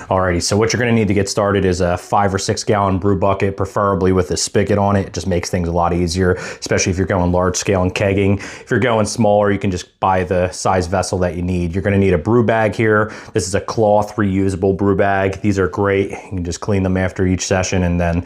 Alrighty, so what you're gonna need to get started is a 5 or 6 gallon brew bucket, preferably with a spigot on it. It just makes things a lot easier, especially if you're going large scale and kegging. If you're going smaller, you can just buy the size vessel that you need. You're gonna need a brew bag here. This is a cloth reusable brew bag. These are great. You can just clean them after each session and then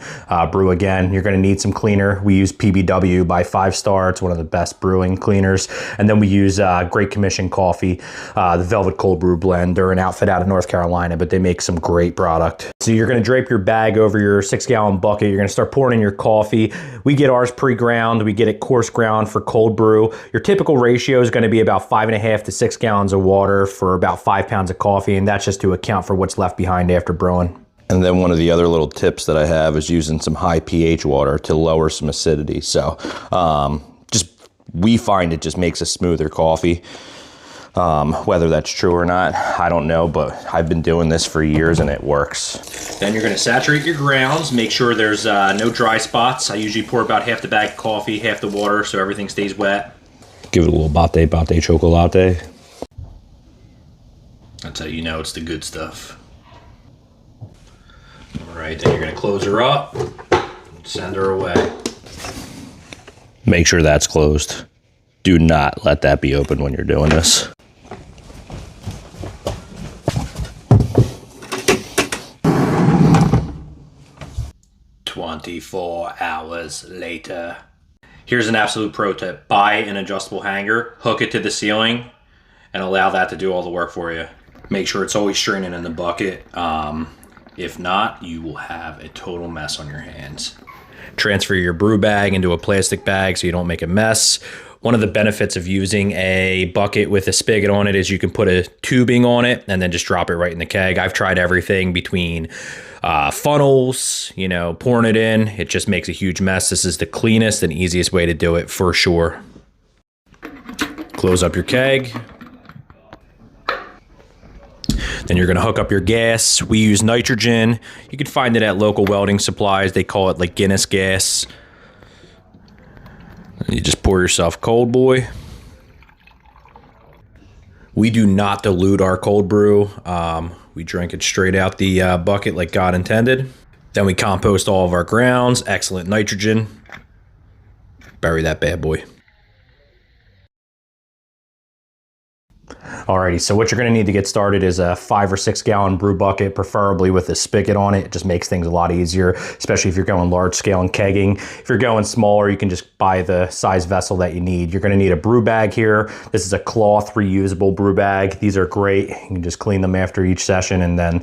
brew again. You're gonna need some cleaner. We use PBW by 5 Star. It's one of the best brewing cleaners. And then we use Great Commission coffee, the Velvet Cold Brew blend. They're an outfit out of North Carolina, but they make some great product. So you're gonna drape your bag over your 6 gallon bucket. You're gonna start pouring in your coffee. We get ours pre-ground. We get it coarse ground for cold brew. Your typical ratio is gonna be about 5.5 to 6 gallons of water for about 5 pounds of coffee, and that's just to account for what's left behind after brewing. And then one of the other little tips that I have is using some high pH water to lower some acidity. So we find it just makes a smoother coffee. Whether that's true or not, I don't know, but I've been doing this for years and it works. Then you're gonna saturate your grounds, make sure there's no dry spots. I usually pour about half the bag of coffee, half the water, so everything stays wet. Give it a little latte chocolate. That's how you know it's the good stuff. All right, then you're gonna close her up, send her away. Make sure that's closed. Do not let that be open when you're doing this. "24 hours later." Here's an absolute pro tip. Buy an adjustable hanger, hook it to the ceiling, and allow that to do all the work for you. Make sure it's always straining in the bucket. If not, you will have a total mess on your hands. Transfer your brew bag into a plastic bag so you don't make a mess. One of the benefits of using a bucket with a spigot on it is you can put a tubing on it and then just drop it right in the keg. I've tried everything between funnels, pouring it in. It just makes a huge mess. This is the cleanest and easiest way to do it for sure. Close up your keg. Then you're gonna hook up your gas. We use nitrogen. You can find it at local welding supplies. They call it like Guinness gas. And you just pour yourself cold boy. We do not dilute our cold brew. We drink it straight out the bucket like God intended. Then we compost all of our grounds. Excellent nitrogen. Bury that bad boy. Alrighty, so what you're gonna need to get started is a 5 or 6 gallon brew bucket, preferably with a spigot on it. It just makes things a lot easier, especially if you're going large scale and kegging. If you're going smaller, you can just buy the size vessel that you need. You're gonna need a brew bag here. This is a cloth reusable brew bag. These are great. You can just clean them after each session and then